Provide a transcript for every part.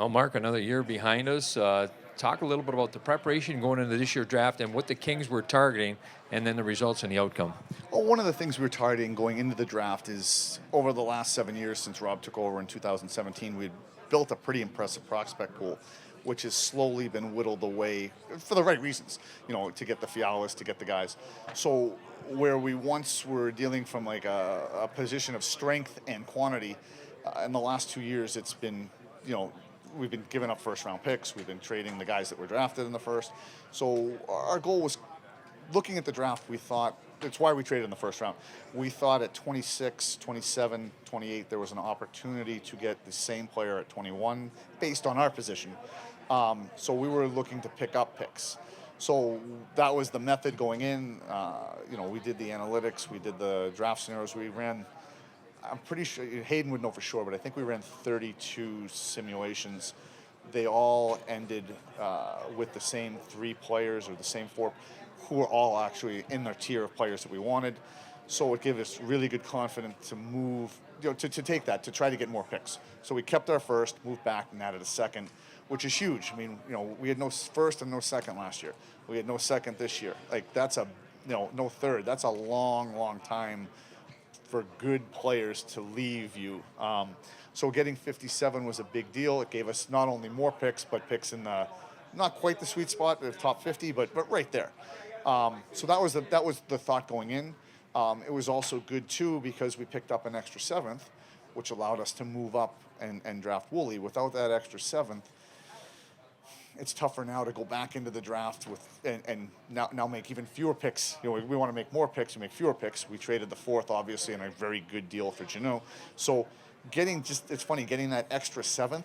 Well, Mark, another year behind us. Talk a little bit about the preparation going into this year's draft and what the Kings were targeting, and then the results and the outcome. Well, one of the things we were targeting going into the draft is over the last 7 years since Rob took over in 2017, we'd built a pretty impressive prospect pool, which has slowly been whittled away for the right reasons, to get the Fialis, to get the guys. So where we once were dealing from like a position of strength and quantity, in the last 2 years, it's been, we've been giving up first round picks. We've been trading the guys that were drafted in the first. So our goal was looking at the draft, we thought, it's why we traded in the first round. We thought at 26, 27, 28, there was an opportunity to get the same player at 21 based on our position. So we were looking to pick up picks. So that was the method going in. We did the analytics, we did the draft scenarios. We ran, I'm pretty sure, Hayden would know for sure, but I think we ran 32 simulations. They all ended with the same 3 players or the same 4 who were all actually in their tier of players that we wanted. So it gave us really good confidence to move, to take that, to try to get more picks. So we kept our first, moved back, and added a second, which is huge. I mean, we had no first and no second last year. We had no second this year. Like, that's no third. That's a long, long time for good players to leave you. So getting 57 was a big deal. It gave us not only more picks, but picks in the, not quite the sweet spot, the top 50, but right there. So that was the thought going in. It was also good too because we picked up an extra 7th, which allowed us to move up and draft Woolley. Without that extra 7th, it's tougher now to go back into the draft with and now make even fewer picks. We want to make more picks, we make fewer picks. We traded the 4th, obviously, and a very good deal for Janot. So it's funny, getting that extra 7th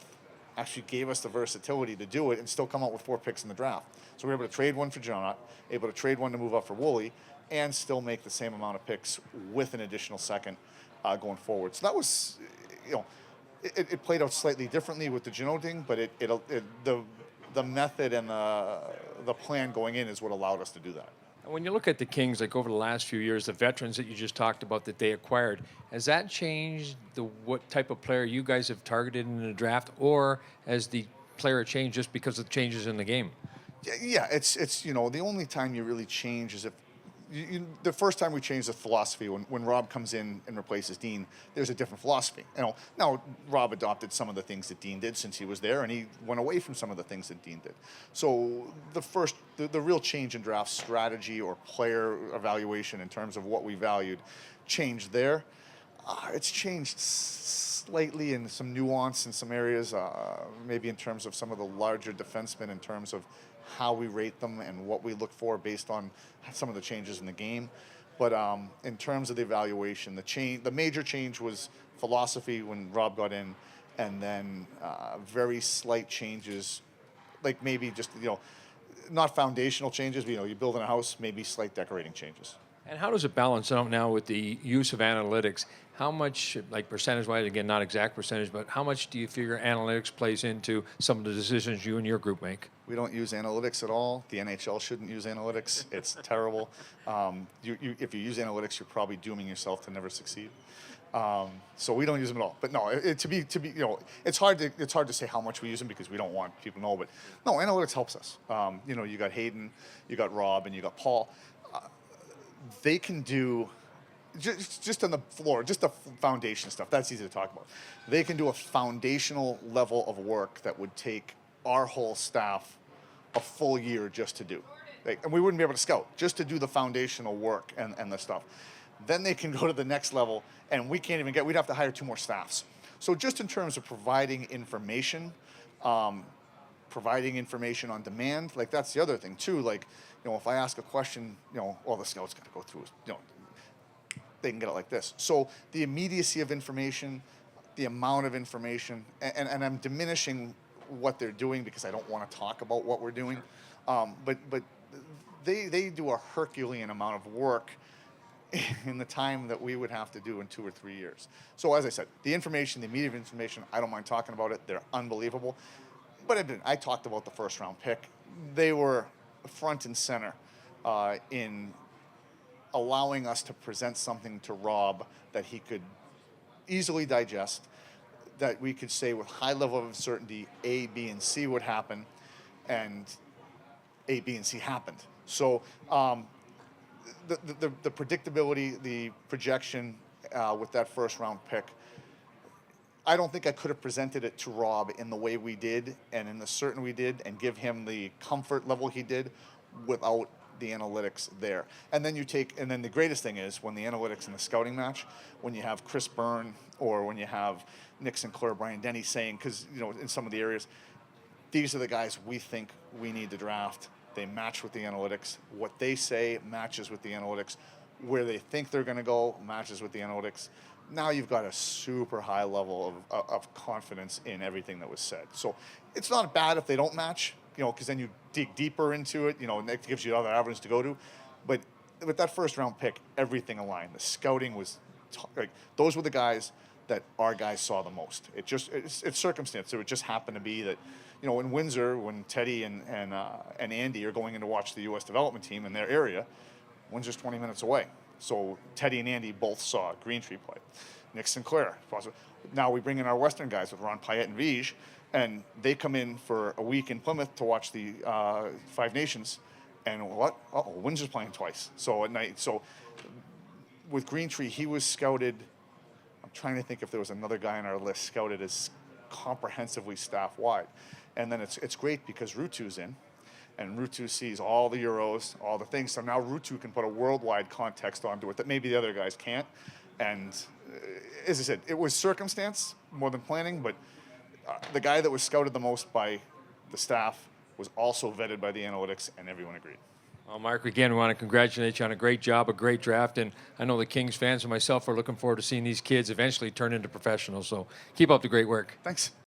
actually gave us the versatility to do it and still come out with 4 picks in the draft. So we were able to trade one for Janot, able to trade one to move up for Woolley, and still make the same amount of picks with an additional second going forward. So that was, it played out slightly differently with the Janot thing, but the method and the plan going in is what allowed us to do that. And when you look at the Kings, like over the last few years, the veterans that you just talked about that they acquired, has that changed what type of player you guys have targeted in the draft, or has the player changed just because of the changes in the game? Yeah, it's the only time you really change is if the first time we changed the philosophy when Rob comes in and replaces Dean, there's a different philosophy. Now Rob adopted some of the things that Dean did since he was there, and he went away from some of the things that Dean did. So the real change in draft strategy or player evaluation in terms of what we valued changed there. It's changed slightly in some nuance in some areas, maybe in terms of some of the larger defensemen, in terms of how we rate them and what we look for based on some of the changes in the game. But in terms of the evaluation, the major change was philosophy when Rob got in, and then very slight changes, like maybe just, not foundational changes, but, you're building a house, maybe slight decorating changes. And how does it balance out now with the use of analytics? How much, like percentage-wise, again, not exact percentage, but how much do you figure analytics plays into some of the decisions you and your group make? We don't use analytics at all. The NHL shouldn't use analytics. It's terrible. If you use analytics, you're probably dooming yourself to never succeed. So we don't use them at all. But no, it's hard to say how much we use them because we don't want people to know. But no, analytics helps us. You got Hayden, you got Rob, and you got Paul. They can do just on the floor, just the foundation stuff. That's easy to talk about. They can do a foundational level of work that would take our whole staff a full year just to do. And we wouldn't be able to scout, just to do the foundational work and the stuff. Then they can go to the next level, and we can't even we'd have to hire 2 more staffs. So just in terms of providing information on demand, like that's the other thing too. Like, if I ask a question, all the scouts got to go through, they can get it like this. So the immediacy of information, the amount of information, and I'm diminishing what they're doing because I don't want to talk about what we're doing, but they do a Herculean amount of work in the time that we would have to do in 2 or 3 years. So as I said, the immediate information, I don't mind talking about it. They're unbelievable. But I talked about the first round pick. They were front and center in allowing us to present something to Rob that he could easily digest, that we could say with high level of certainty A, B, and C would happen, and A, B, and C happened. So the predictability, the projection with that first round pick, I don't think I could have presented it to Rob in the way we did and in the certain we did and give him the comfort level he did without the analytics there. And then the greatest thing is when the analytics and the scouting match, when you have Chris Byrne or when you have Nick Sinclair, Brian Denny saying, because in some of the areas, these are the guys we think we need to draft. They match with the analytics. What they say matches with the analytics. Where they think they're going to go matches with the analytics. Now you've got a super high level of confidence in everything that was said. So it's not bad if they don't match, because then you dig deeper into it, and that gives you other avenues to go to. But with that first round pick, everything aligned. The scouting was, those were the guys that our guys saw the most. It's circumstance. It would just happen to be that, in Windsor, when Teddy and Andy are going in to watch the U.S. development team in their area, Windsor's 20 minutes away. So Teddy and Andy both saw Green Tree play. Nick Sinclair. Now we bring in our Western guys with Ron Payette and Vige, and they come in for a week in Plymouth to watch the Five Nations. And what? Windsor's playing twice. So at night. So with Green Tree, he was scouted. I'm trying to think if there was another guy on our list scouted as comprehensively staff-wide. And then it's great because Rutu's in. And Rutu sees all the Euros, all the things. So now Rutu can put a worldwide context onto it that maybe the other guys can't. And as I said, it was circumstance more than planning, but the guy that was scouted the most by the staff was also vetted by the analytics, and everyone agreed. Well, Mark, again, we want to congratulate you on a great job, a great draft, and I know the Kings fans and myself are looking forward to seeing these kids eventually turn into professionals. So keep up the great work. Thanks.